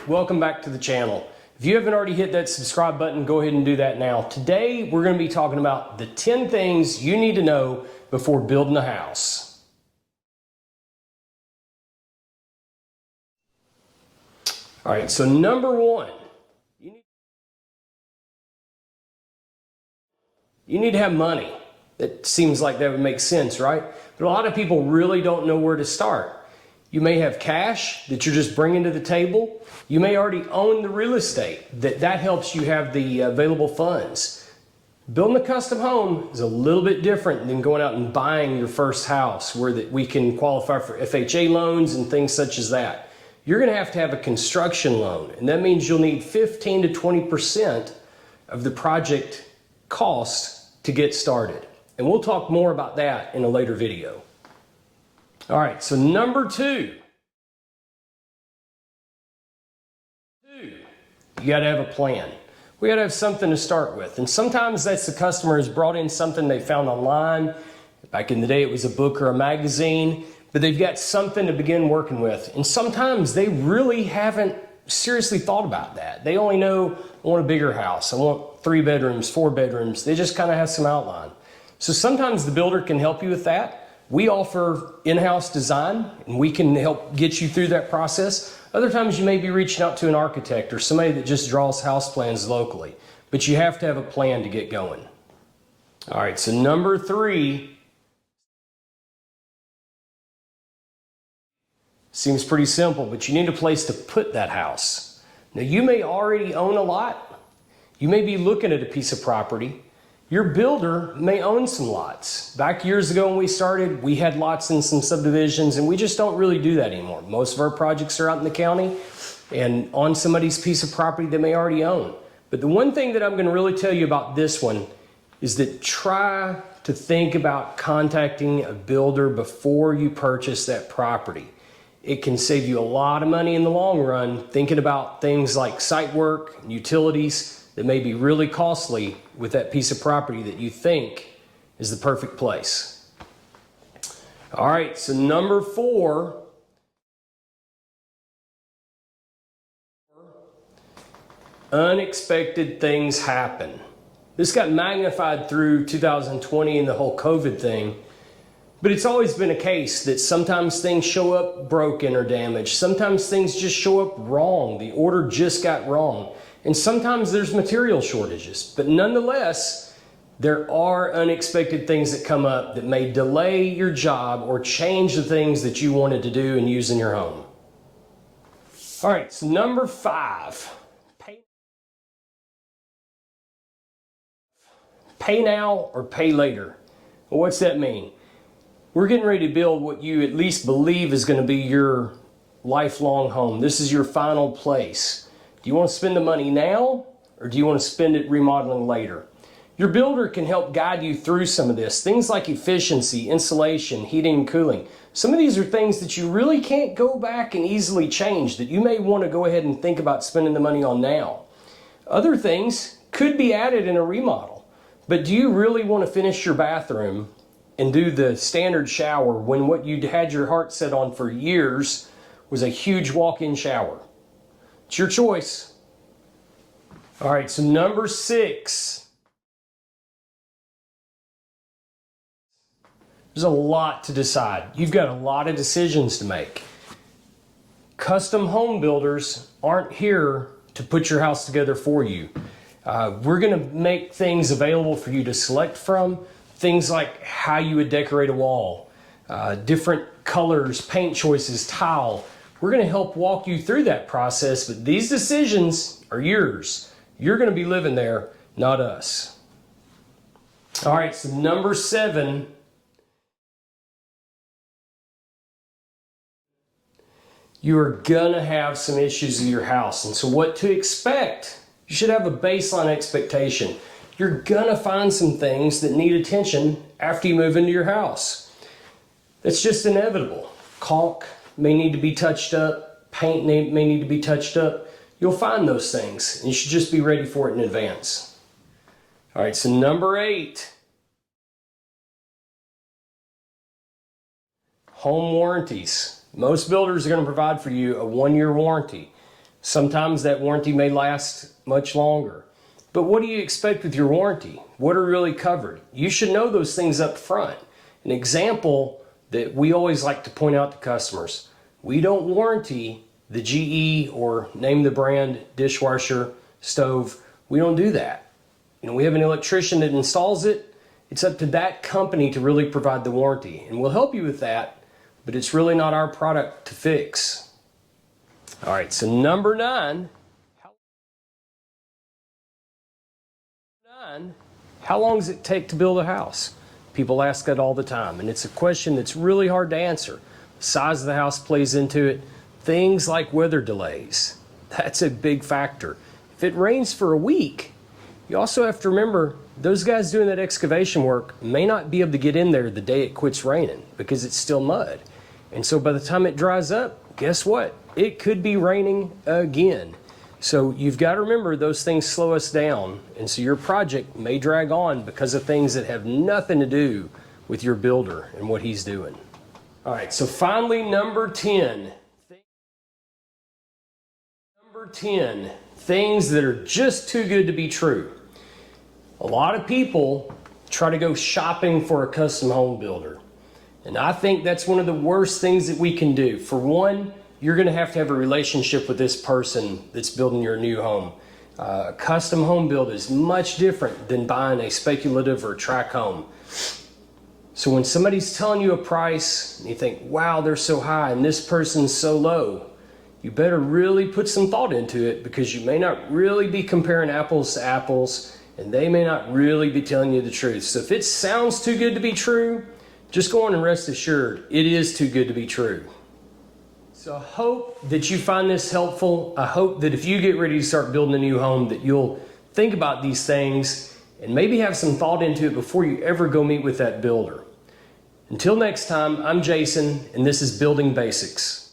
welcome back to the channel. If you haven't already hit that subscribe button, go ahead and do that now. Today, we're going to be talking about the 10 things you need to know before building a house. All right, so number one, you need to have money. It seems like that would make sense, right? But a lot of people really don't know where to start. You may have cash that you're just bringing to the table. You may already own the real estate. That helps you have the available funds. Building a custom home is a little bit different than going out and buying your first house where we can qualify for FHA loans and things such as that. You're going to have a construction loan, and that means you'll need 15 to 20% of the project cost to get started. And we'll talk more about that in a later video. All right, so number two, you got to have a plan. We got to have something to start with. And sometimes that's the customer has brought in something they found online. Back in the day, it was a book or a magazine, but they've got something to begin working with. And sometimes they really haven't seriously thought about that. They only know, I want a bigger house. I want 3 bedrooms, 4 bedrooms. They just kind of have some outline. So sometimes the builder can help you with that. We offer in-house design, and we can help get you through that process. Other times you may be reaching out to an architect or somebody that just draws house plans locally, but you have to have a plan to get going. All right, so number 3, seems pretty simple, but you need a place to put that house. Now, you may already own a lot. You may be looking at a piece of property. Your builder may own some lots. Back years ago when we started, we had lots in some subdivisions, and we just don't really do that anymore. Most of our projects are out in the county and on somebody's piece of property they may already own. But the one thing that I'm going to really tell you about this one is that try to think about contacting a builder before you purchase that property. It can save you a lot of money in the long run thinking about things like site work and utilities that may be really costly with that piece of property that you think is the perfect place. All right, so number 4, unexpected things happen. This got magnified through 2020 and the whole COVID thing, but it's always been a case that sometimes things show up broken or damaged. Sometimes things just show up wrong. The order just got wrong. And sometimes there's material shortages, but nonetheless, there are unexpected things that come up that may delay your job or change the things that you wanted to do and use in your home. All right, so number 5, pay now or pay later. Well, what's that mean? We're getting ready to build what you at least believe is going to be your lifelong home. This is your final place. Do you want to spend the money now, or do you want to spend it remodeling later? Your builder can help guide you through some of this. Things like efficiency, insulation, heating and cooling. Some of these are things that you really can't go back and easily change that you may want to go ahead and think about spending the money on now. Other things could be added in a remodel, but do you really want to finish your bathroom and do the standard shower when what you'd had your heart set on for years was a huge walk-in shower? It's your choice. All right, so number 6. There's a lot to decide. You've got a lot of decisions to make. Custom home builders aren't here to put your house together for you. We're going to make things available for you to select from. Things like how you would decorate a wall, different colors, paint choices, tile. We're going to help walk you through that process, but these decisions are yours. You're going to be living there, not us. All right, so number 7. You are going to have some issues with your house. And so what to expect? You should have a baseline expectation. You're going to find some things that need attention after you move into your house. That's just inevitable. Caulk may need to be touched up, paint may need to be touched up. You'll find those things, and you should just be ready for it in advance. All right, so number 8. Home warranties. Most builders are going to provide for you a 1-year warranty. Sometimes that warranty may last much longer. But what do you expect with your warranty? What are really covered? You should know those things up front. An example that we always like to point out to customers: we don't warranty the GE or name the brand dishwasher, stove. We don't do that. We have an electrician that installs it. It's up to that company to really provide the warranty, and we'll help you with that, but it's really not our product to fix. All right, so number 9, how long does it take to build a house? People ask that all the time, and it's a question that's really hard to answer. The size of the house plays into it. Things like weather delays, that's a big factor. If it rains for a week, you also have to remember those guys doing that excavation work may not be able to get in there the day it quits raining because it's still mud. And so by the time it dries up, guess what? It could be raining again. So you've got to remember those things slow us down, and so your project may drag on because of things that have nothing to do with your builder and what he's doing. All right, so finally, number 10, things that are just too good to be true. A lot of people try to go shopping for a custom home builder, and I think that's one of the worst things that we can do. For one, you're going to have a relationship with this person that's building your new home. A custom home build is much different than buying a speculative or tract home. So when somebody's telling you a price and you think, wow, they're so high and this person's so low, you better really put some thought into it, because you may not really be comparing apples to apples, and they may not really be telling you the truth. So if it sounds too good to be true, just go on and rest assured it is too good to be true. So I hope that you find this helpful. I hope that if you get ready to start building a new home, that you'll think about these things and maybe have some thought into it before you ever go meet with that builder. Until next time, I'm Jason, and this is Building Basics.